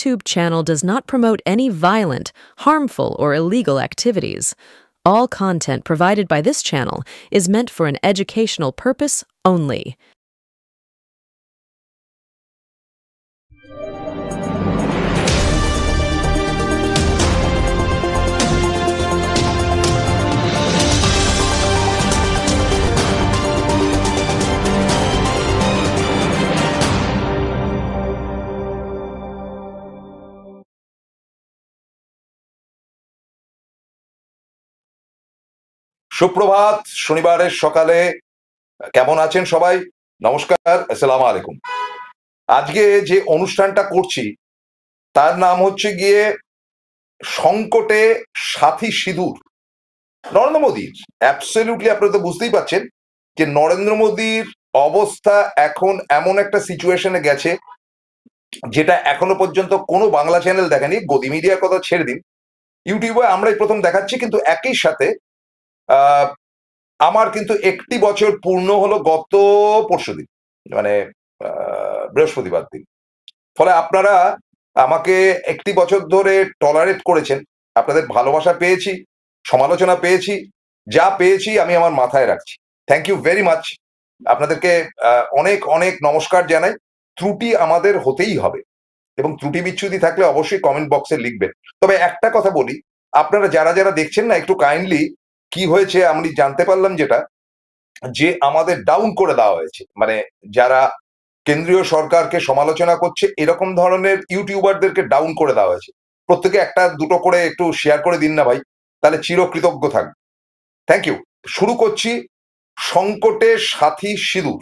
YouTube channel does not promote any violent, harmful, or illegal activities. All content provided by this channel is meant for an educational purpose only. সুপ্রভাত, শনিবারের সকালে কেমন আছেন সবাই? নমস্কার, আসসালামু আলাইকুম। আজকে যে অনুষ্ঠানটা করছি তার নাম হচ্ছে গিয়ে সংকটে সাথী সিঁদুর। নরেন্দ্র মোদীর অ্যাবসলিউটলি আপনারা তো বুঝতেই পারছেন যে নরেন্দ্র মোদীর অবস্থা এখন এমন একটা সিচুয়েশনে গেছে যেটা এখনো পর্যন্ত কোনো বাংলা চ্যানেল দেখেনি। গদি মিডিয়ার কথা ছেড়ে দিন, ইউটিউবে আমরাই প্রথম দেখাচ্ছি। কিন্তু একই সাথে আমার কিন্তু 1টি বছর পূর্ণ হলো গত পরশুদিন, মানে বৃহস্পতিবার দিন। ফলে আপনারা আমাকে 1টি বছর ধরে টলারেট করেছেন, আপনাদের ভালোবাসা পেয়েছি, সমালোচনা পেয়েছি, যা পেয়েছি আমি আমার মাথায় রাখছি। Thank you very much. আপনাদেরকে অনেক অনেক নমস্কার জানাই। ত্রুটি আমাদের হতেই হবে এবং ত্রুটি বিচ্ছুতি থাকলে অবশ্যই কমেন্ট বক্সে লিখবেন। তবে একটা কথা বলি, আপনারা যারা যারা দেখছেন না, একটু কাইন্ডলি, কি হয়েছে আমি জানতে পারলাম যেটা, যে আমাদের ডাউন করে দেওয়া হয়েছে। মানে যারা কেন্দ্রীয় সরকারকে সমালোচনা করছে এরকম ধরনের ইউটিউবারদেরকে ডাউন করে দেওয়া হয়েছে। প্রত্যেকে একটা দুটো করে একটু শেয়ার করে দিন না ভাই, তাহলে চিরকৃতজ্ঞ থাকবে। Thank you. শুরু করছি সংকটে সাথী সিঁদুর।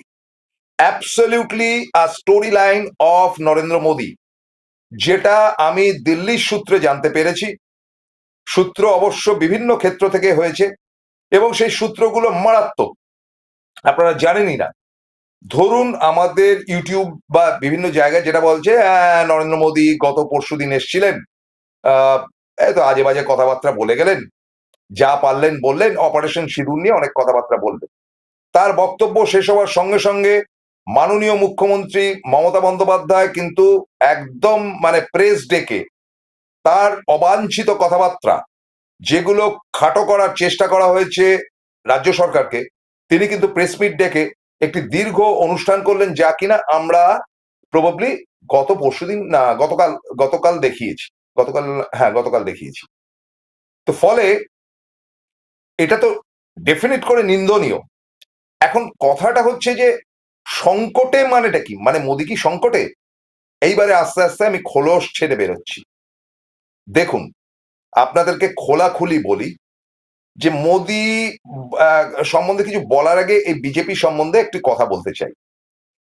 Absolutely a story line of Narendra Modi, যেটা আমি দিল্লির সূত্রে জানতে পেরেছি। সূত্র অবশ্য বিভিন্ন ক্ষেত্র থেকে হয়েছে এবং সেই সূত্রগুলো মারাত্মক, আপনারা জানেনই না। ধরুন আমাদের ইউটিউব বা বিভিন্ন জায়গায় যেটা বলছে, নরেন্দ্র মোদী গত পরশুদিন এসছিলেন, এই তো আজে বাজে কথাবার্তা বলে গেলেন, যা পারলেন বললেন, অপারেশন সিঁদুর নিয়ে অনেক কথাবার্তা বললেন। তার বক্তব্য শেষ হওয়ার সঙ্গে সঙ্গে মাননীয় মুখ্যমন্ত্রী মমতা বন্দ্যোপাধ্যায় কিন্তু একদম মানে প্রেস ডেকে তার অবাঞ্ছিত কথাবার্তা, যেগুলো খাটো করার চেষ্টা করা হয়েছে রাজ্য সরকারকে, তিনি কিন্তু প্রেস মিট ডেকে একটি দীর্ঘ অনুষ্ঠান করলেন, যা কিনা আমরা প্রবাবলি গত পরশুদিন না গতকাল দেখিয়েছি। গতকাল দেখিয়েছি। তো ফলে এটা তো ডেফিনেট করে নিন্দনীয়। এখন কথাটা হচ্ছে যে সংকটে মানেটা কি? মানে মোদী কি সংকটে? এইবারে আস্তে আস্তে আমি খোলস ছেড়ে বেরোচ্ছি। দেখুন, আপনাদেরকে খোলাখুলি বলি যে মোদী সম্বন্ধে কিছু বলার আগে এই বিজেপি সম্বন্ধে একটি কথা বলতে চাই।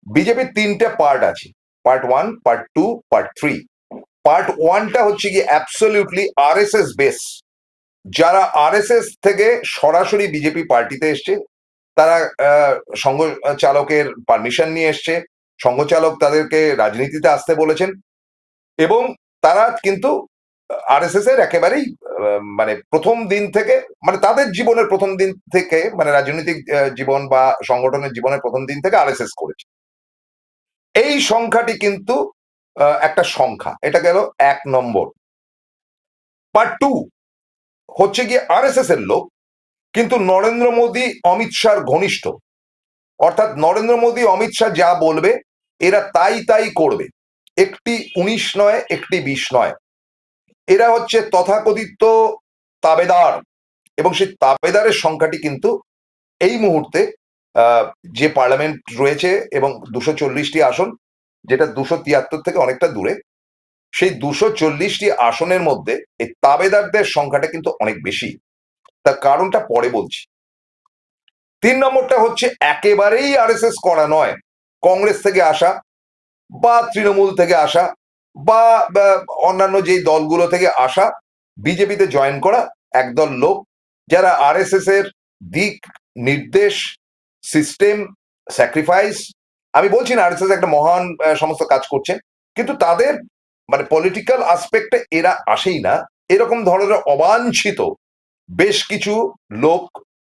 বিজেপির 3টে পার্ট আছে, পার্ট 1, পার্ট 2, পার্ট 3। পার্ট 1টা হচ্ছে কি অ্যাবসলিউটলি আরএসএস বেস। যারা আরএসএস থেকে সরাসরি বিজেপি পার্টিতে এসছে, তারা সংঘ চালকের পারমিশন নিয়ে এসছে, সংঘ চালক তাদেরকে রাজনীতিতে আসতে বলেছেন এবং তারা কিন্তু আরএসএস এর একেবারেই মানে প্রথম দিন থেকে, মানে তাদের জীবনের প্রথম দিন থেকে, মানে রাজনৈতিক জীবন বা সংগঠনের জীবনের প্রথম দিন থেকে আরএসএস করেছে। এই সংখ্যাটি কিন্তু একটা সংখ্যা। এটা গেল 1 নম্বর। পার্ট 2 হচ্ছে গিয়ে আরএসএস এর লোক, কিন্তু নরেন্দ্র মোদী অমিত শাহর ঘনিষ্ঠ। অর্থাৎ নরেন্দ্র মোদী অমিত শাহ যা বলবে এরা তাই করবে। একটি 19 নয়, একটি 20 নয়। এরা হচ্ছে তথাকথিত তাবেদার এবং সেই তাবেদারের সংখ্যাটি কিন্তু এই মুহূর্তে যে পার্লামেন্ট রয়েছে এবং 240টি আসন, যেটা 273 থেকে অনেকটা দূরে, সেই 240টি আসনের মধ্যে এই তাবেদারদের সংখ্যাটা কিন্তু অনেক বেশি। তার কারণটা পরে বলছি। 3 নম্বরটা হচ্ছে একেবারেই আরএসএস করা নয়, কংগ্রেস থেকে আসা বা তৃণমূল থেকে আসা বা অন্যান্য যেই দলগুলো থেকে আসা, বিজেপিতে জয়েন করা একদল লোক, যারা আরএসএস এর দিক নির্দেশ, সিস্টেম, স্যাক্রিফাইস, আমি বলছি না আরএসএস একটা মহান সমস্ত কাজ করছে, কিন্তু তাদের মানে পলিটিক্যাল আসপেক্টে এরা আসেই না। এরকম ধরনের অবাঞ্ছিত বেশ কিছু লোক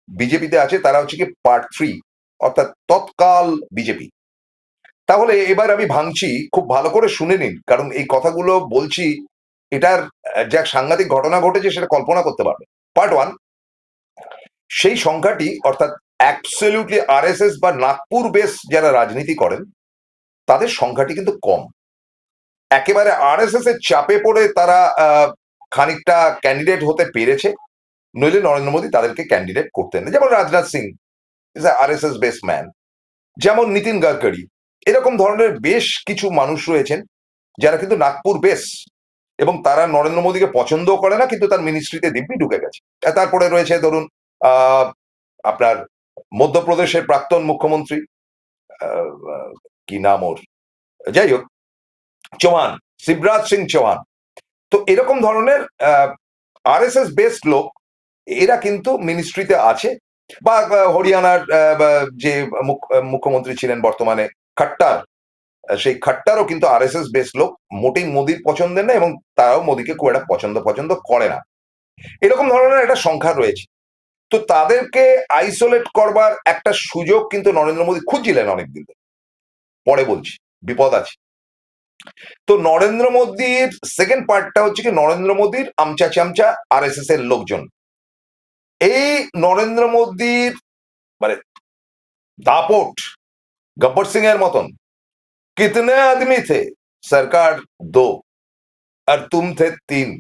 বিজেপিতে আছে। তারা হচ্ছে কি পার্ট 3, অর্থাৎ তৎকাল বিজেপি। তাহলে এবার আমি ভাঙছি, খুব ভালো করে শুনে নিন, কারণ এই কথাগুলো বলছি, এটার যা সাংঘাতিক ঘটনা ঘটেছে সেটা কল্পনা করতে পারবে। পার্ট ওয়ান, সেই সংখ্যাটি অর্থাৎ অ্যাবসলিউটলি আরএসএস বা নাগপুর বেস যারা রাজনীতি করেন তাদের সংখ্যাটি কিন্তু কম। একেবারে আরএসএস এর চাপে পড়ে তারা খানিকটা ক্যান্ডিডেট হতে পেরেছে, নইলে নরেন্দ্র মোদী তাদেরকে ক্যান্ডিডেট করতেন না। যেমন Rajnath Singh is RSS base man, যেমন নীতিন গডকরি, এরকম ধরনের বেশ কিছু মানুষ রয়েছেন যারা কিন্তু নাগপুর বেস, এবং তারা নরেন্দ্র মোদীকে পছন্দও করে না, কিন্তু তার মিনিস্ট্রিতে দিব্যি ঢুকে গেছে। তারপরে রয়েছে ধরুন আহ আপনার মধ্যপ্রদেশের প্রাক্তন মুখ্যমন্ত্রী, কি নাম ওর, যাই হোক, চৌহান, শিবরাজ সিং চৌহান। তো এরকম ধরনের আরএসএস বেসড লোক এরা কিন্তু মিনিস্ট্রিতে আছে, বা হরিয়ানার যে মুখ্যমন্ত্রী ছিলেন বর্তমানে খট্টার, সেই খট্টারও কিন্তু আরএসএস বেস লোক, মোটেই মোদির পছন্দের না, এবং তারাও মোদীকে খুব একটা পছন্দ করে না। এরকম ধরনের একটা সংখ্যা রয়েছে। তো তাদেরকে আইসোলেট করবার একটা সুযোগ কিন্তু নরেন্দ্র মোদী খুঁজছিলেন অনেকদিন ধরে। পরে বলছি, বিপদ আছে। তো নরেন্দ্র মোদীর সেকেন্ড পার্টটা হচ্ছে কি, নরেন্দ্র মোদীর আমচা চামচা আরএসএস এর লোকজন। এই নরেন্দ্র মোদীর মানে দাপট গব্বর সিং এর মতন, कितने आदमी थे सरकार 2 और तुम थे 3,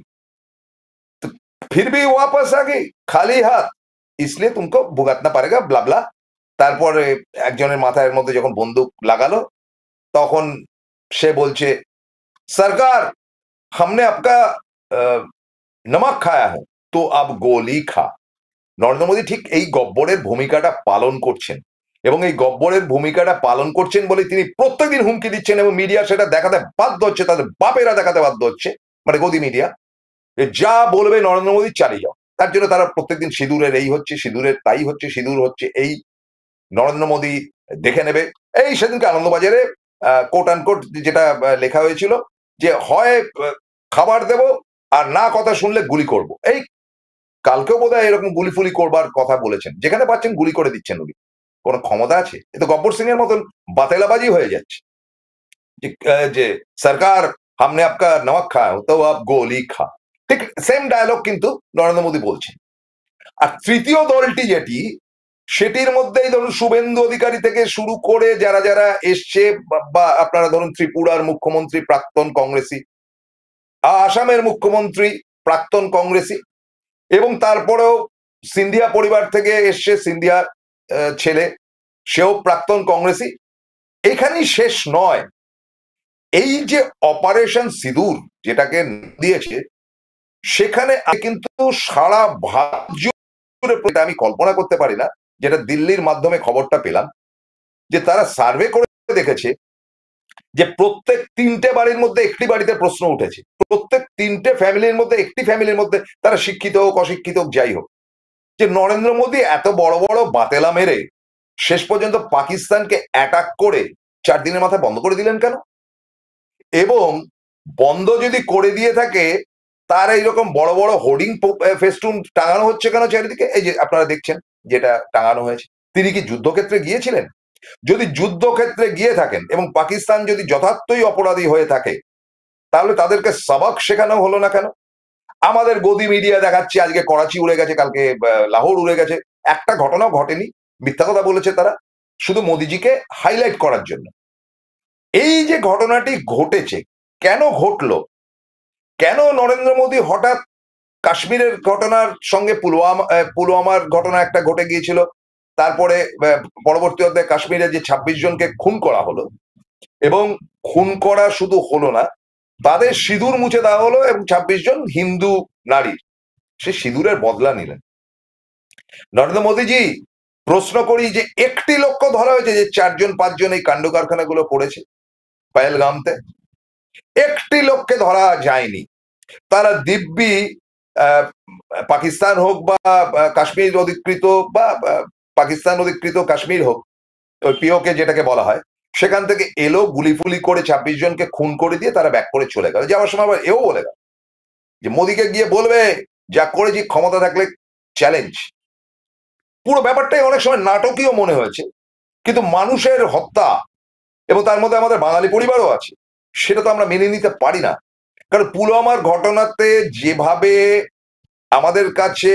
तो फिर भी वापस आ गई खाली हाथ, इसलिए तुमको भुगतना पड़ेगा ब्लाबला। তারপরে একজনের মাথার মধ্যে যখন বন্দুক লাগালো, তখন সে বলছে সরকার हमने आपका नमक खाया है तो अब गोली खा। নরেন্দ্র মোদী ঠিক এই গব্বরের ভূমিকাটা পালন করছেন, এবং এই গব্বরের ভূমিকাটা পালন করছেন বলে তিনি প্রত্যেকদিন হুমকি দিচ্ছেন, এবং মিডিয়া সেটা দেখাতে বাধ্য হচ্ছে, তাদের বাপেরা দেখাতে বাধ্য হচ্ছে, মানে গদি মিডিয়া, যা বলবে নরেন্দ্র মোদী চালিয়ে যাও। তার জন্য তারা প্রত্যেকদিন সিঁদুরের এই হচ্ছে, সিঁদুরের তাই হচ্ছে, সিঁদুর হচ্ছে এই, নরেন্দ্র মোদী দেখে নেবে। এই সেদিনকে আনন্দবাজারে কোট অ্যান্ড কোট যেটা লেখা হয়েছিল যে হয় খাবার দেব, আর না কথা শুনলে গুলি করব। এই কালকেও বোধহয় এরকম গুলি ফুলি করবার কথা বলেছেন, যেখানে পাচ্ছেন গুলি করে দিচ্ছেন উনি। কোনো ক্ষমতা আছে? এ তো গব্বর সিং এর মতন বাতেলাবাজি হয়ে যাচ্ছে, যে সরকার हमने आपका नमक खाया तो आप गोली खा। ঠিক সেম ডায়লগ কিন্তু নরেন্দ্র মোদী বলছেন। আর তৃতীয় দলটি যেটি, সেটির মধ্যেই ধরুন শুভেন্দু অধিকারী থেকে শুরু করে যারা যারা এসছে, বা আপনারা ধরুন ত্রিপুরার মুখ্যমন্ত্রী প্রাক্তন কংগ্রেসী, আসামের মুখ্যমন্ত্রী প্রাক্তন কংগ্রেসী, এবং তারপরেও সিন্ধিয়া পরিবার থেকে এসছে, সিন্ধিয়ার ছেলে, সেও প্রাক্তন কংগ্রেসী। এখানেই শেষ নয়, এই যে অপারেশন সিঁদুর যেটাকে দিয়েছে, সেখানে কিন্তু সারা ভারত জুড়ে, আমি কল্পনা করতে পারি না, যেটা দিল্লির মাধ্যমে খবরটা পেলাম, যে তারা সার্ভে করে দেখেছে যে প্রত্যেক 3টে বাড়ির মধ্যে একটি বাড়িতে প্রশ্ন উঠেছে, প্রত্যেক 3টে ফ্যামিলির মধ্যে একটি ফ্যামিলির মধ্যে, তারা শিক্ষিত হোক অশিক্ষিত হোক যাই হোক, যে নরেন্দ্র মোদী এত বড় বড় বাতেলা মেরে শেষ পর্যন্ত পাকিস্তানকে অ্যাটাক করে 4 দিনের মাথায় বন্ধ করে দিলেন কেন? এবং বন্ধ যদি করে দিয়ে থাকে, তার এইরকম বড় বড় হোর্ডিং ফেস্টুন টাঙানো হচ্ছে কেন চারিদিকে? এই যে আপনারা দেখছেন যেটা টাঙানো হয়েছে। তিনি কি যুদ্ধক্ষেত্রে গিয়েছিলেন? যদি যুদ্ধক্ষেত্রে গিয়ে থাকেন এবং পাকিস্তান যদি যথার্থই অপরাধী হয়ে থাকে, তাহলে তাদেরকে সবক শেখানো হলো না কেন? আমাদের গদি মিডিয়া দেখাচ্ছে আজকে করাচি উড়ে গেছে, কালকে লাহোর উড়ে গেছে, একটা ঘটনাও ঘটেনি, মিথ্যা কথা বলেছে তারা, শুধু মোদিজিকে হাইলাইট করার জন্য। এই যে ঘটনাটি ঘটেছে, কেন ঘটলো? কেন নরেন্দ্র মোদী হঠাৎ কাশ্মীরের ঘটনার সঙ্গে পুলওয়ামার ঘটনা একটা ঘটে গিয়েছিল, তারপরে পরবর্তী অধ্যায়ে কাশ্মীরে যে 26 জনকে খুন করা হলো, এবং খুন করা শুধু হলো না, তাদের সিঁদুর মুছে দেওয়া হলো, এবং 26 জন হিন্দু নারীর সে সিঁদুরের বদলা নিলেন। নরেন্দ্র মোদীজি, প্রশ্ন করি যে একটি লোককে ধরা হয়েছে যে 4 জন 5 জন এই কাণ্ড কারখানাগুলো করেছে পহেলগামতে? একটি লোককে ধরা যায়নি। তারা দিব্যি পাকিস্তান হোক বা কাশ্মীর অধিকৃত, বা পাকিস্তান অধিকৃত কাশ্মীর হোক, ওই পিওকে যেটাকে বলা হয়, সেখান থেকে এলো, গুলি ফুলি করে 26 জনকে খুন করে দিয়ে তারা ব্যাক করে চলে গেল। যাওয়ার সময় আবার এও বলে গেল যে মোদীকে গিয়ে বলবে যা করেছি ক্ষমতা থাকলে চ্যালেঞ্জ। পুরো ব্যাপারটাই অনেক সময় নাটকীয় মনে হয়েছে, কিন্তু মানুষের হত্যা, এবং তার মধ্যে আমাদের বাঙালি পরিবারও আছে, সেটা তো আমরা মেনে নিতে পারি না। কারণ পুলওয়ামার ঘটনাতে যেভাবে আমাদের কাছে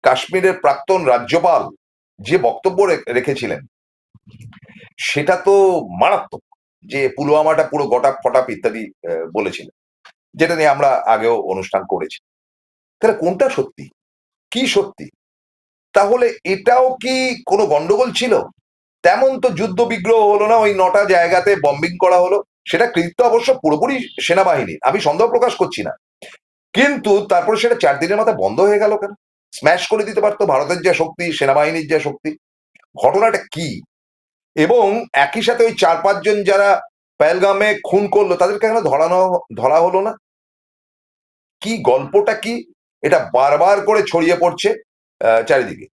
কাশ্মীরের প্রাক্তন রাজ্যপাল যে বক্তব্য রেখেছিলেন, সেটা তো মারাত্মক। যে পুলওয়ামাটা পুরো গটাপ ফটাপ ইত্যাদি বলেছিলেন, যেটা নিয়ে আমরা আগেও অনুষ্ঠান করেছি। তাহলে কোনটা সত্যি, কি সত্যি? তাহলে এটাও কি কোনো গন্ডগোল ছিল? তেমন তো যুদ্ধ বিগ্রহ হলো না, ওই 9টা জায়গাতে বম্বিং করা হলো, সেটা কৃত্য অবশ্য পুরোপুরি সেনাবাহিনী, আমি সন্দেহ প্রকাশ করছি না। কিন্তু তারপরে সেটা 4 দিনের মাথায় বন্ধ হয়ে গেল কেন? স্ম্যাশ করে দিতে পারতো ভারতের যা শক্তি, সেনাবাহিনীর যা শক্তি। ঘটনাটা কি? এবং একই সাথে ওই 4-5 জন যারা পেহেলগামে খুন করলো, তাদেরকে কেন ধরা হলো না? কি গল্পটা কি? এটা বারবার করে ছড়িয়ে পড়ছে চারিদিকে।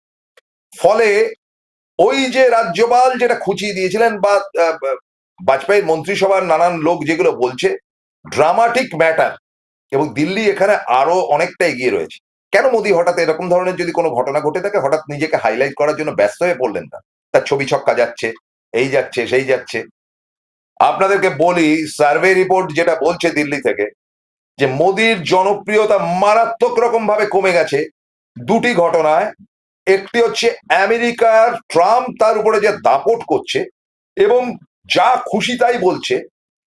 ফলে ওই যে রাজ্যপাল যেটা খুঁচিয়ে দিয়েছিলেন, বা বাজপেয়ীর মন্ত্রিসভার নানান লোক যেগুলো বলছে, ড্রামাটিক ম্যাটার, এবং দিল্লি এখানে আরো অনেকটা এগিয়ে রয়েছে। কেন মোদী হঠাৎ এরকম ধরনের যদি কোনো ঘটনা ঘটে থাকে, হঠাৎ নিজেকে হাইলাইট করার জন্য ব্যস্ত হয়ে পড়লেন না? তার ছবি ছক্কা যাচ্ছে, এই যাচ্ছে সেই যাচ্ছে। আপনাদেরকে বলি, সার্ভে রিপোর্ট যেটা বলছে দিল্লি থেকে, যে মোদীর জনপ্রিয়তা মারাত্মক রকম ভাবে কমে গেছে দুটি ঘটনায়। একটি হচ্ছে আমেরিকার ট্রাম্প তার উপরে যে দাপট করছে এবং যা খুশি তাই বলছে,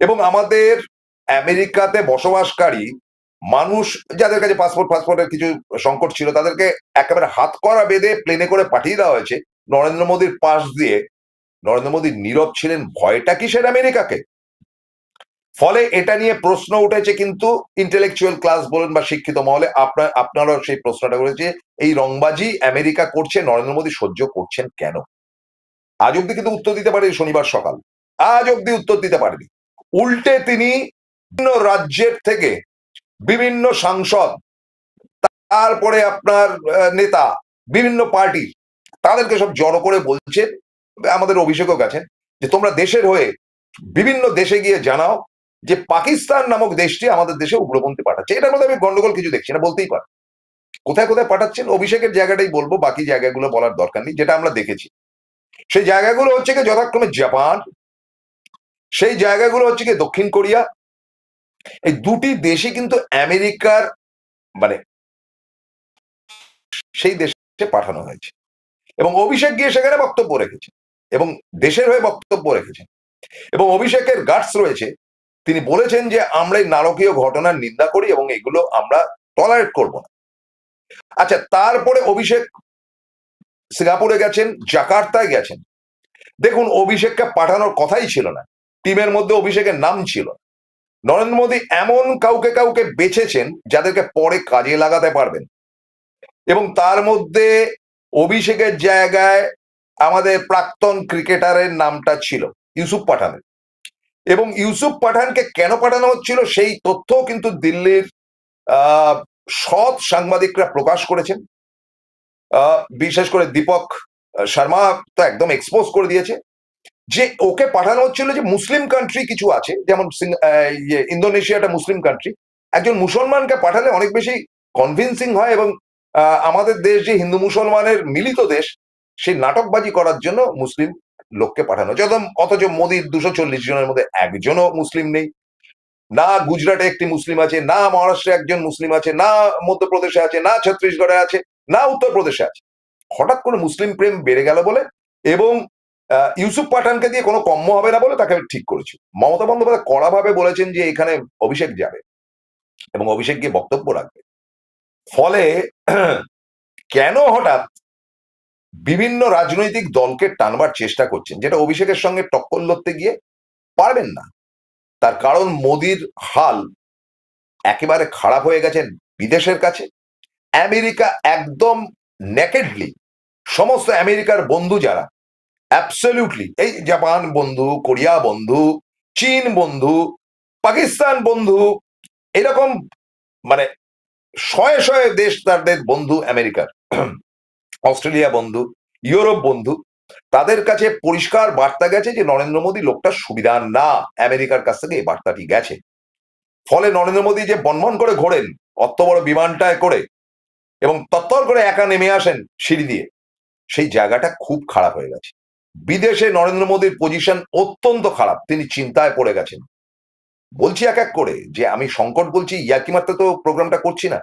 এবং আমাদের আমেরিকাতে বসবাসকারী মানুষ যাদের কাছে পাসপোর্টের কিছু সংকট ছিল, তাদেরকে একেবারে হাত করা বেঁধে প্লেনে করে পাঠিয়ে দেওয়া হয়েছে নরেন্দ্র মোদীর পাশ দিয়ে। নরেন্দ্র মোদী নীরব ছিলেন, ভয়টা কিসের আমেরিকাকে? ফলে এটা নিয়ে প্রশ্ন উঠেছে, কিন্তু ইন্টেলেকচুয়াল ক্লাস বলেন বা শিক্ষিত মহলে আপনারাও সেই প্রশ্নটা করেছে, এই রংবাজি আমেরিকা করছে, নরেন্দ্র মোদী সহ্য করছেন কেন? আজ অব্দি কিন্তু উত্তর দিতে পারেনি। শনিবার সকাল আজ অব্দি উত্তর দিতে পারেনি। উল্টে তিনি বিভিন্ন রাজ্যের থেকে বিভিন্ন সাংসদ, তারপরে আপনার নেতা, বিভিন্ন পার্টি, তাদেরকে সব জড়ো করে বলছেন, আমাদের অভিষেকও গেছেন, যে তোমরা দেশের হয়ে বিভিন্ন দেশে গিয়ে জানাও যে পাকিস্তান নামক দেশটি আমাদের দেশে উগ্রপন্থী পাঠাচ্ছে। এটার মধ্যে আমি গন্ডগোল কিছু দেখছি না, বলতেই পারে। কোথায় কোথায় পাঠাচ্ছেন, অভিষেকের জায়গাটাই বলবো, বাকি জায়গাগুলো বলার দরকার নেই। যেটা আমরা দেখেছি সেই জায়গাগুলো হচ্ছে কি যথাক্রমে জাপান, সেই জায়গাগুলো হচ্ছে কি দক্ষিণ কোরিয়া। এই দুটি দেশই কিন্তু আমেরিকার, মানে সেই দেশে পাঠানো হয়েছে, এবং অভিষেক গিয়ে সেখানে বক্তব্য রেখেছেন এবং দেশের হয়ে বক্তব্য রেখেছেন। এবং অভিষেকের গাটস রয়েছে, তিনি বলেছেন যে আমরা এই নারকীয় ঘটনার নিন্দা করি এবং এগুলো আমরা টলারেট করব না। আচ্ছা, তারপরে অভিষেক সিঙ্গাপুরে গেছেন, জাকার্তায় গেছেন। দেখুন, অভিষেককে পাঠানোর কথাই ছিল না, টিমের মধ্যে অভিষেকের নাম ছিল না। নরেন্দ্র মোদী এমন কাউকে কাউকে বেছেছেন যাদেরকে পরে কাজে লাগাতে পারবেন, এবং তার মধ্যে অভিষেকের জায়গায় আমাদের প্রাক্তন ক্রিকেটারের নামটা ছিল ইউসুফ পাঠানের। এবং ইউসুফ পাঠানকে কেন পাঠানো হচ্ছিল সেই তথ্যও কিন্তু দিল্লির সৎ সাংবাদিকরা প্রকাশ করেছেন। বিশেষ করে দীপক শর্মা তো একদম এক্সপোজ করে দিয়েছে যে ওকে পাঠানো হচ্ছিল যে মুসলিম কান্ট্রি কিছু আছে, যেমন ইন্দোনেশিয়াটা মুসলিম কান্ট্রি, একজন মুসলমানকে পাঠালে অনেক বেশি কনভিন্সিং হয়, এবং আমাদের দেশ যে হিন্দু মুসলমানের মিলিত দেশ, সেই নাটকবাজি করার জন্য মুসলিম লোককে পাঠানো। অথচ মোদীর 240 জনের মধ্যে একজনও মুসলিম নেই, না গুজরাটে একটি মুসলিম আছে, না মহারাষ্ট্রে একজন মুসলিম আছে, না মধ্যপ্রদেশে আছে, না ছত্তিশগড়ে আছে, না উত্তরপ্রদেশে আছে। হঠাৎ করে মুসলিম প্রেম বেড়ে গেল বলে, এবং ইউসুফ পাঠানকে দিয়ে কোনো কম্য হবে না বলে তাকে ঠিক করেছে। মমতা বন্দ্যোপাধ্যায় কড়াভাবে বলেছেন যে এখানে অভিষেক যাবে এবং অভিষেক গিয়ে বক্তব্য রাখবে। ফলে কেন হঠাৎ বিভিন্ন রাজনৈতিক দলকে টানবার চেষ্টা করছেন, যেটা অভিষেকের সঙ্গে টক্কর লড়তে গিয়ে পারবেন না। তার কারণ মোদির হাল একেবারে খারাপ হয়ে গেছে বিদেশের কাছে। আমেরিকা একদম নেকেডলি, সমস্ত আমেরিকার বন্ধু যারা, অ্যাবসলিউটলি, এই জাপান বন্ধু, কোরিয়া বন্ধু, চীন বন্ধু, পাকিস্তান বন্ধু, এরকম মানে শয়ে শয়ে দেশ তাদের বন্ধু আমেরিকার, অস্ট্রেলিয়া বন্ধু, ইউরোপ বন্ধু, তাদের কাছে পরিষ্কার বার্তা গেছে যে নরেন্দ্র মোদী লোকটা সুবিধা না। আমেরিকার কাছ থেকে এই বার্তাটি গেছে। ফলে নরেন্দ্র মোদী যে বনবন করে ঘোরেন অত বড় বিমানটায় করে এবং তত্তর করে একা নেমে আসেন সিঁড়ি দিয়ে, সেই জায়গাটা খুব খারাপ হয়ে গেছে। বিদেশে নরেন্দ্র মোদীর পজিশন অত্যন্ত খারাপ, তিনি চিন্তায় পড়ে গেছেন। বলছি এক এক করে যে আমি সংকট বলছি, ইয়ার্কি মারতে তো প্রোগ্রামটা করছি না।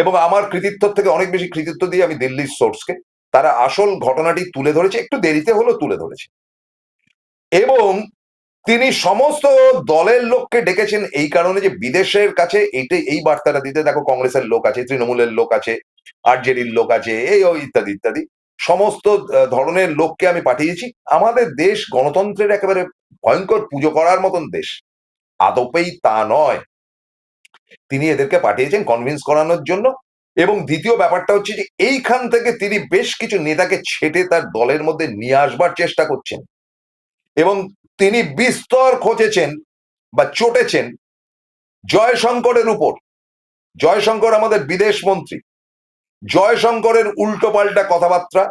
এবং আমার কৃতিত্ব থেকে অনেক বেশি কৃতিত্ব দিয়ে আমি দিল্লির সোর্সকে, তারা আসল ঘটনাটি তুলে ধরেছে, একটু দেরিতে হলেও তুলে ধরেছে। এবং তিনি সমস্ত দলের লোককে ডেকেছেন এই কারণে যে বিদেশের কাছে এই বার্তাটা দিতে, দেখো কংগ্রেসের লোক আছে, তৃণমূলের লোক আছে, আরজেডির লোক আছে, এই ওই ইত্যাদি ইত্যাদি সমস্ত ধরনের লোককে আমি পাঠিয়েছি। আমাদের দেশ গণতন্ত্রের একেবারে ভয়ঙ্কর পুজো করার মতন দেশ, আদপেই তা নয়। তিনি এদেরকে পাঠিয়েছেন কনভিন্স করানোর জন্য। এবং দ্বিতীয় ব্যাপারটা হচ্ছে যে এইখান থেকে তিনি বেশ কিছু নেতাকে ছেটে তার দলের মধ্যে নিয়ে আসবার চেষ্টা করছেন। এবং তিনি বিস্তর খোঁজেছেন বা চটেছেন জয়শঙ্করের উপর। জয়শঙ্কর আমাদের বিদেশ মন্ত্রী, জয়শঙ্করের উল্টো পাল্টা কথাবার্তা,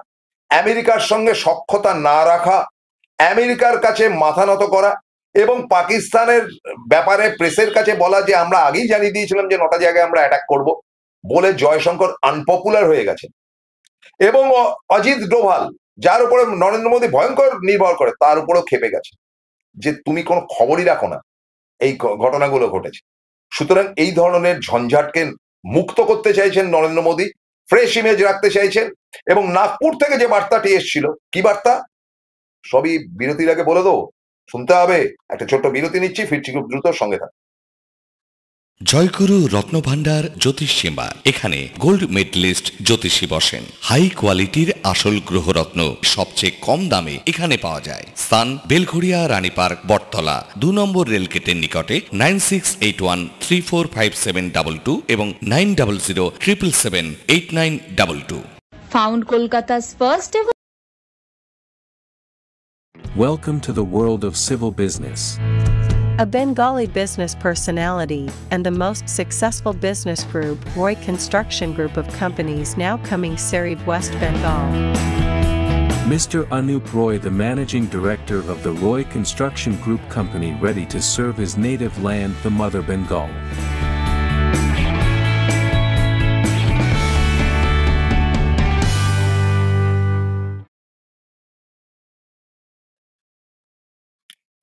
আমেরিকার সঙ্গে সখ্যতা না রাখা, আমেরিকার কাছে মাথা নত করা, এবং পাকিস্তানের ব্যাপারে প্রেসের কাছে বলা যে আমরা আগেই জানিয়ে দিয়েছিলাম যে 9টা জায়গায় আমরা অ্যাটাক করব, বলে জয়শঙ্কর আনপপুলার হয়ে গেছেন। এবং অজিত ডোভাল, যার উপরে নরেন্দ্র মোদী ভয়ঙ্কর নির্ভর করে, তার উপরেও খেপে গেছে যে তুমি কোনো খবরই রাখো না, এই ঘটনাগুলো ঘটেছে। সুতরাং এই ধরনের ঝঞ্ঝাটকে মুক্ত করতে চাইছেন নরেন্দ্র মোদী, ফ্রেশ ইমেজ রাখতে চাইছেন। এবং নাগপুর থেকে যে বার্তাটি এসেছিল, কি বার্তা, সবই বিরতির আগে বলে দেবো, শুনতে হবে। একটা ছোট্ট বিরতি নিচ্ছি, ফিরছি খুব দ্রুত, সঙ্গে থাকুন। জয়গুরু রত্নভাণ্ডার জ্যোতিষ সীমা, এখানে গোল্ড মেডেলিস্ট জ্যোতিষী বসেন। হাই কোয়ালিটির আসল গ্রহরত্ন সবচেয়ে কম দামে এখানে পাওয়া যায়। স্থান বেলঘড়িয়া রানীপার্ক বটতলা 2 নম্বর রেলগেটের নিকটে। 9681345722 এবং 9007778922। Found Kolkata's first ever. Welcome to the world of civil business. A Bengali business personality and the most successful business group, Roy Construction Group of companies, now coming Sarib, West Bengal. Mr. Anup Roy, the managing director of the Roy Construction Group company, ready to serve his native land, the mother Bengal.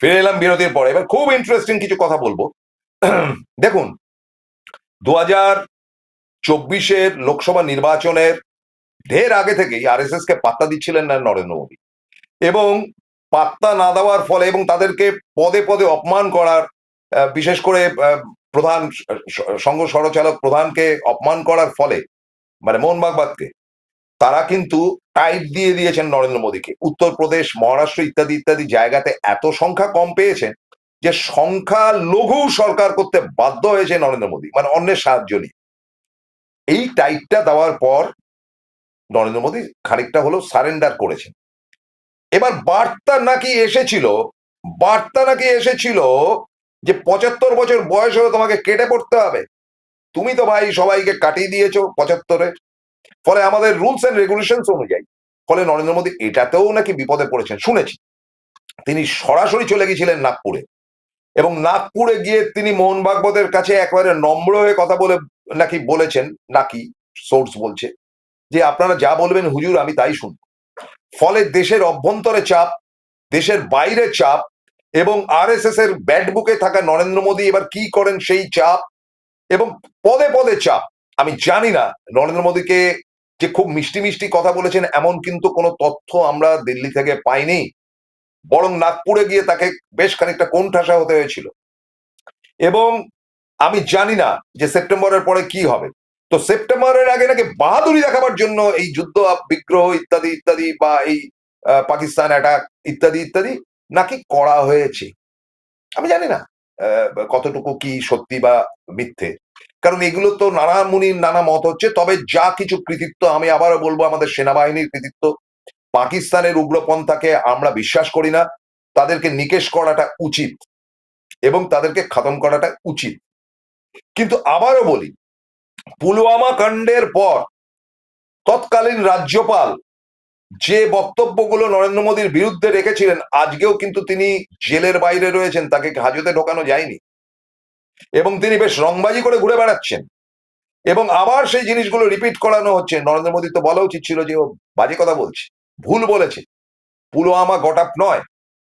ফিরে এলাম বিরতির পরে। এবার খুব interesting কিছু কথা বলবো। দেখুন, 2024 লোকসভা নির্বাচনের ঢের আগে থেকেই আরএসএস কে পাত্তা দিচ্ছিলেন না নরেন্দ্র মোদী, এবং পাত্তা না দেওয়ার ফলে এবং তাদেরকে পদে পদে অপমান করার, বিশেষ করে প্রধান সংঘ সরচালক প্রধানকে অপমান করার ফলে, মানে মোহন ভাগবতকে, তারা কিন্তু টাইট দিয়ে দিয়েছেন নরেন্দ্র মোদীকে। উত্তরপ্রদেশ, মহারাষ্ট্র ইত্যাদি ইত্যাদি জায়গাতে এত সংখ্যা কম পেয়েছেন যে সংখ্যা লঘু সরকার করতে বাধ্য হয়েছে নরেন্দ্র মোদী, মানে অন্যের সাহায্য নিয়ে। এই টাইটটা দেওয়ার পর নরেন্দ্র মোদী খানিকটা হলো সারেন্ডার করেছেন। এবার বার্তা নাকি এসেছিল যে 75 বছর বয়স হলে তোমাকে কেটে পড়তে হবে। তুমি তো ভাই সবাইকে কাটিয়ে দিয়েছো 75-এ, ফলে আমাদের রুলস এন্ড রেগুলেশনস অনুযায়ী, ফলে নরেন্দ্র মোদী এটাতেও নাকি বিপদে পড়েছেন। শুনেছি তিনি সরাসরি চলে গেছিলেন নাগপুরে, এবং নাগপুরে গিয়ে তিনি মোহন ভাগবতের কাছে একেবারে নম্র হয়ে কথা বলেছেন, নাকি সোর্স বলছে যে আপনারা যা বলবেন হুজুর আমি তাই শুনব। ফলে দেশের অভ্যন্তরে চাপ, দেশের বাইরে চাপ, এবং আরএসএস এর ব্যাড বুকে থাকা নরেন্দ্র মোদী এবার কি করেন সেই চাপ, এবং পদে পদে চাপ। আমি জানি না নরেন্দ্র মোদীকে যে খুব মিষ্টি মিষ্টি কথা বলেছেন এমন কিন্তু কোনো তথ্য আমরা দিল্লি থেকে পাইনি, বরং নাগপুরে গিয়ে তাকে বেশ খানিকটা কোণঠাসা হতে হয়েছিল। এবং আমি জানি না যে সেপ্টেম্বরের পরে কি হবে। তো সেপ্টেম্বরের আগে নাকি বাহাদুরি দেখাবার জন্য এই যুদ্ধ বিগ্রহ ইত্যাদি ইত্যাদি, বা এই পাকিস্তান অ্যাটাক ইত্যাদি ইত্যাদি নাকি করা হয়েছে। আমি জানি না কতটুকু কি সত্যি বা মিথ্যে, কারণ এগুলো তো নানা মুনির নানা মত হচ্ছে। তবে যা কিছু কৃতিত্ব, আমি আবারও বলবো, আমাদের সেনাবাহিনীর কৃতিত্ব, পাকিস্তানের উগ্রপন্থাকে আমরা বিশ্বাস করি না, তাদেরকে নিকেশ করাটা উচিত এবং তাদেরকে খতম করাটা উচিত। কিন্তু আবারও বলি, পুলওয়ামা কাণ্ডের পর তৎকালীন রাজ্যপাল যে বক্তব্যগুলো নরেন্দ্র মোদীর বিরুদ্ধে রেখেছিলেন, আজকেও কিন্তু তিনি জেলের বাইরে রয়েছেন, তাকে হাজতে ঢোকানো যায়নি, এবং তিনি বেশ রংবাজি করে ঘুরে বেড়াচ্ছেন, এবং আবার সেই জিনিসগুলো রিপিট করানো হচ্ছে। নরেন্দ্র মোদী তো বলা উচিত ছিল যে ও বাজে কথা বলছে, ভুল বলেছে, পুলওয়ামা গটাপ নয়,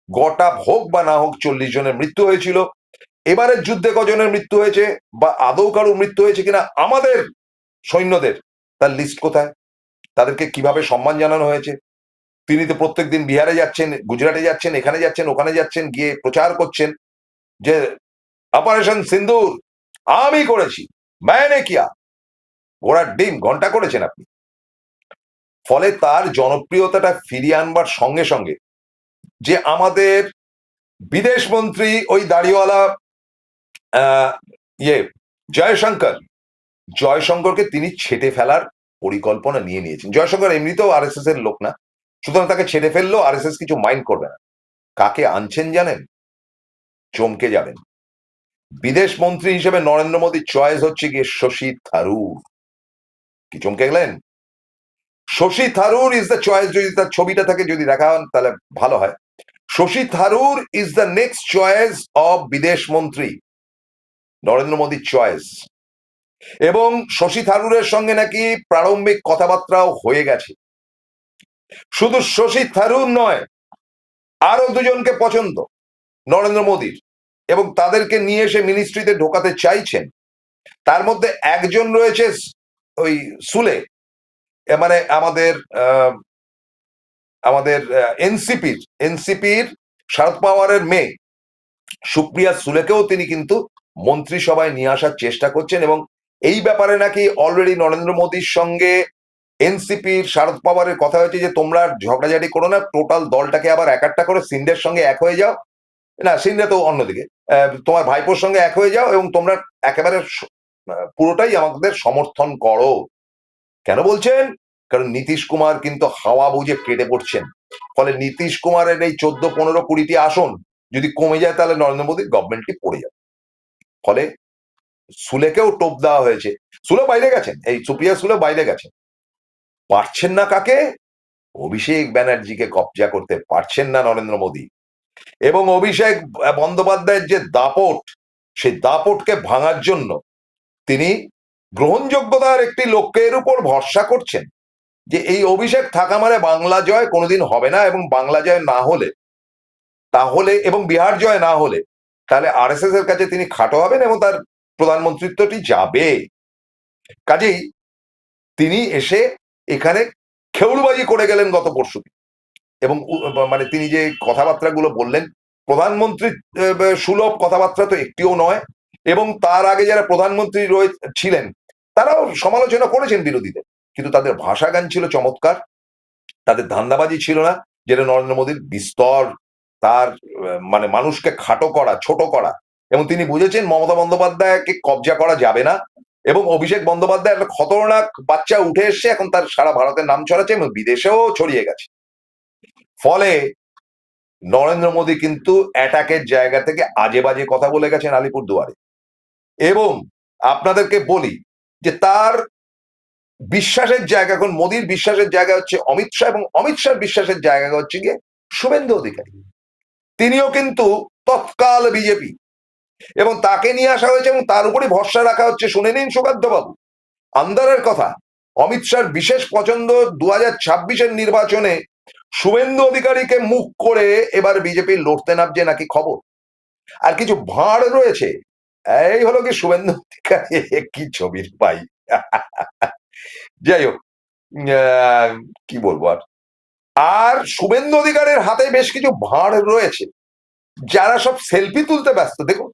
গটাপ হোক বা না হোক 40 জনের মৃত্যু হয়েছিল। এবারের যুদ্ধে কজনের মৃত্যু হয়েছে বা আদৌ কারো মৃত্যু হয়েছে কিনা আমাদের সৈন্যদের, তার লিস্ট কোথায়? তাদেরকে কিভাবে সম্মান জানানো হয়েছে? তিনি তো প্রত্যেকদিন বিহারে যাচ্ছেন, গুজরাটে যাচ্ছেন, এখানে যাচ্ছেন, ওখানে যাচ্ছেন, গিয়ে প্রচার করছেন যে অপারেশন সিন্দুর আমি করেছি, মানে কিয়া, ঘোড়ার ডিম ঘন্টা করেছেন আপনি। ফলে তার জনপ্রিয়তাটা ফিরিয়ে আনবার সঙ্গে সঙ্গে যে আমাদের বিদেশ মন্ত্রী ওই দাড়িওয়ালা জয়শঙ্করকে তিনি ছেটে ফেলার পরিকল্পনা নিয়ে নিয়েছেন। জয়শঙ্কর এমনিতেও আরএসএস এর লোক না, সুতরাং তাকে ছেড়ে ফেললেও আরএসএস কিছু মাইন্ড করবে না। কাকে আনছেন জানেন? চমকে যাবেন। বিদেশ মন্ত্রী হিসেবে নরেন্দ্র মোদীর চয়েস হচ্ছে গিয়ে শশী থারুর। কি চমকে গেলেন? Shashi Tharoor is the choice. যদি তার ছবিটা থাকে, যদি দেখা হন তাহলে ভালো হয়। Shashi Tharoor is the next choice of বিদেশ মন্ত্রী, নরেন্দ্র মোদীর চয়েস। এবং শশী থারুরের সঙ্গে নাকি প্রারম্ভিক কথাবার্তাও হয়ে গেছে। শুধু শশী থারুর নয়, আরো দুজনকে পছন্দ নরেন্দ্র মোদীর, এবং তাদেরকে নিয়ে এসে মিনিস্ট্রিতে ঢোকাতে চাইছেন। তার মধ্যে একজন রয়েছে ওই সুলে, মানে আমাদের এনসিপির শারদ পাওয়ারের মেয়ে সুপ্রিয়া সুলেকেও তিনি কিন্তু মন্ত্রিসভায় নিয়ে আসার চেষ্টা করছেন। এবং এই ব্যাপারে নাকি অলরেডি নরেন্দ্র মোদীর সঙ্গে এনসিপির শারদ পাওয়ারের কথা হয়েছে যে তোমরা ঝগড়াঝাটি করো না, টোটাল দলটাকে আবার একটা করে সিন্ডের সঙ্গে এক হয়ে যাও, না সিন্ডে তো অন্যদিকে, তোমার ভাইপোর সঙ্গে এক হয়ে যাও এবং তোমরা একেবারে পুরোটাই আমাদের সমর্থন করো। কেন বলছেন? কারণ নীতিশ কুমার কিন্তু হাওয়া বুঝে কেটে পড়ছেন। ফলে নীতিশ কুমারের এই 14, 15, 20টি আসন যদি কমে যায় তাহলে নরেন্দ্র মোদীর গভর্নমেন্টটি পড়ে যাবে। ফলে সুলেকেও টোপ দেওয়া হয়েছে। সুলে বাইরে গেছেন, এই সুপ্রিয়া সুলে বাইরে গেছেন। পারছেন না কাকে? অভিষেক ব্যানার্জিকে কবজা করতে পারছেন না নরেন্দ্র মোদী। এবং অভিষেক বন্দ্যোপাধ্যায়ের যে দাপট, সেই দাপটকে ভাঙার জন্য তিনি গ্রহণযোগ্যতার একটি লোকের উপর ভরসা করছেন যে এই অভিষেক থাকা মানে বাংলা জয় কোনোদিন হবে না, এবং বাংলা জয় না হলে তাহলে, এবং বিহার জয় না হলে তাহলে আরএসএস এর কাছে তিনি খাটো হবেন এবং তার প্রধানমন্ত্রিত্বটি যাবে। কাজেই তিনি এসে এখানে খেউড়বাজি করে গেলেন গত পরশুদিন। এবং মানে তিনি যে কথাবার্তাগুলো বললেন, প্রধানমন্ত্রী সুলভ কথাবার্তা তো একটিও নয়। এবং তার আগে যারা প্রধানমন্ত্রী ছিলেন তারাও সমালোচনা করেছেন বিরোধীদের, কিন্তু তাদের ভাষা গান ছিল চমৎকার, তাদের ধান্দাবাজি ছিল না, যেটা নরেন্দ্র মোদীর বিস্তর, তার মানে মানুষকে খাটো করা, ছোট করা। এবং তিনি বুঝেছেন মমতা বন্দ্যোপাধ্যায়কে কবজা করা যাবে না, এবং অভিষেক বন্দ্যোপাধ্যায় একটা খতরনাক বাচ্চা উঠে এসছে, এখন তার সারা ভারতের নাম ছড়াচ্ছে এবং বিদেশেও ছড়িয়ে গেছে। ফলে নরেন্দ্র মোদী কিন্তু অ্যাটাকের জায়গা থেকে আজে বাজে কথা বলে গেছেন আলিপুরদুয়ারে। এবং আপনাদেরকে বলি যে তার বিশ্বাসের জায়গা, এখন মোদীর বিশ্বাসের জায়গা হচ্ছে অমিত শাহ, এবং অমিত শাহর বিশ্বাসের জায়গা হচ্ছে গিয়ে শুভেন্দু অধিকারী। তিনিও কিন্তু তৎকাল বিজেপি, এবং তাকে নিয়ে আসা হয়েছে এবং তার উপরই ভরসা রাখা হচ্ছে। শুনে নিন সুকান্ত বাবু, আন্দারের কথা, অমিত শাহর বিশেষ পছন্দ 2026-এর নির্বাচনে শুভেন্দু অধিকারীকে মুখ করে এবার বিজেপি লড়তে নামছে নাকি খবর। আর কিছু ভাঁড় রয়েছে, এই হলো কি শুভেন্দু অধিকারী, কি ছবির পাই। যাই হোক, কি বলবো আর। আর শুভেন্দু অধিকারীর হাতে বেশ কিছু ভাঁড় রয়েছে যারা সব সেলফি তুলতে ব্যস্ত। দেখুন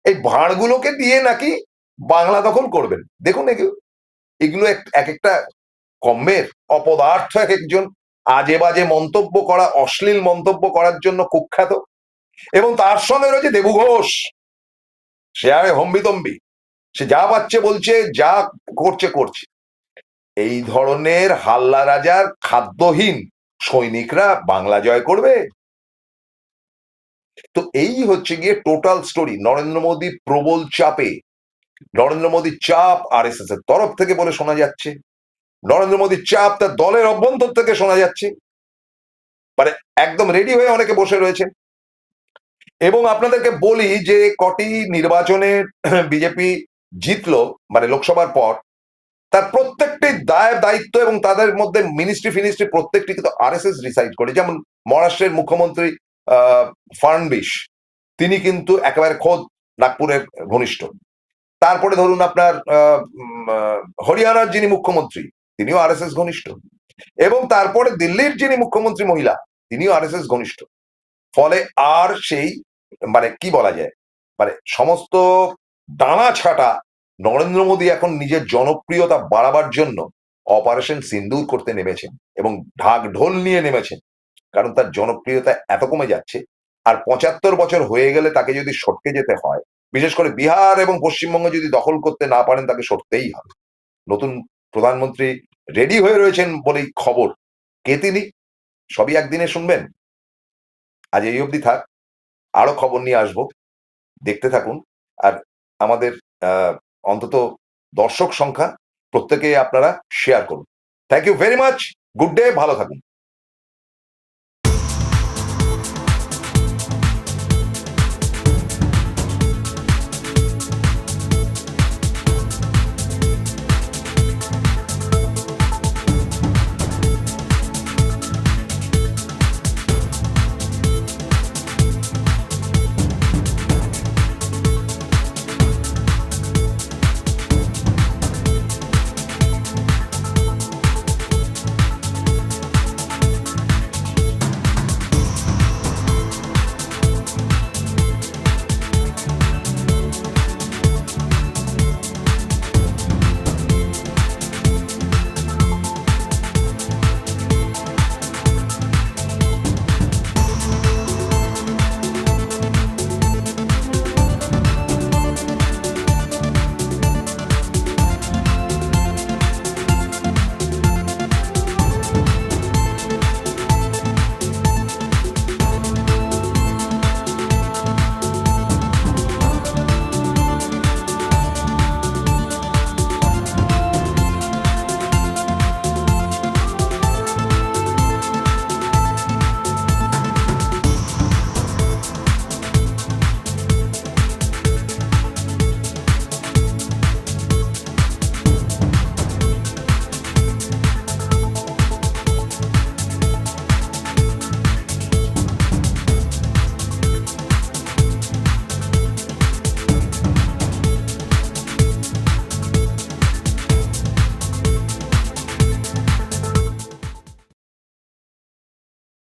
এই ভাঁড়গুলোকে দিয়ে নাকি বাংলা দখল করবেন। দেখুন এগুলো এক একটা কম্মের অপদার্থ, এক একজন আজে বাজে মন্তব্য করা, অশ্লীল মন্তব্য করার জন্য কুখ্যাত। এবং তার সঙ্গে রয়েছে দেবু ঘোষ, সে আরে হম্বিতম্বি, সে যা পাচ্ছে বলছে, যা করছে। এই ধরনের হাল্লা রাজার খাদ্যহীন সৈনিকরা বাংলা জয় করবে? তো এই হচ্ছে গিয়ে টোটাল স্টোরি। নরেন্দ্র মোদী প্রবল চাপে, নরেন্দ্র মোদীর চাপ আরএসএস এর তরফ থেকে বলে শোনা যাচ্ছে, নরেন্দ্র মোদীর চাপ তার দলের অভ্যন্তর থেকে শোনা যাচ্ছে, মানে একদম রেডি হয়ে অনেকে বসে রয়েছে। এবং আপনাদেরকে বলি যে কটি নির্বাচনে বিজেপি জিতলো, মানে লোকসভার পর তার প্রত্যেকটি দায়িত্ব এবং তাদের মধ্যে মিনিস্ট্রি প্রত্যেকটি কিন্তু আরএসএস ডিসাইড করে। যেমন মহারাষ্ট্রের মুখ্যমন্ত্রী ফাড়নবিস, তিনি কিন্তু একেবারে খোদ নাগপুরের ঘনিষ্ঠ। তারপরে ধরুন আপনার হরিয়ানার যিনি মুখ্যমন্ত্রী, তিনিও আরএসএস ঘনিষ্ঠ, এবং তারপরে দিল্লির যিনি মুখ্যমন্ত্রী মহিলা, তিনিও আরএসএস ঘনিষ্ঠ। ফলে আর সেই মানে কি বলা যায়, মানে সমস্ত ডানা ছাটা নরেন্দ্র মোদী এখন নিজের জনপ্রিয়তা বাড়াবার জন্য অপারেশন সিন্দুর করতে নেমেছেন এবং ঢাক ঢোল নিয়ে নেমেছেন, কারণ তার জনপ্রিয়তা এত কমে যাচ্ছে। আর ৭৫ বছর হয়ে গেলে তাকে যদি সটকে যেতে হয়, বিশেষ করে বিহার এবং পশ্চিমবঙ্গে যদি দখল করতে না পারেন, তাকে সরতেই হবে। নতুন প্রধানমন্ত্রী রেডি হয়ে রয়েছেন বলেই খবর। কে তিনি, সবই একদিনে শুনবেন। আজ এই অবধি থাক, আরো খবর নিয়ে আসবো, দেখতে থাকুন। আর আমাদের অন্তত দর্শক সংখ্যা প্রত্যেকে আপনারা শেয়ার করুন। Thank you very much, good day, ভালো থাকুন।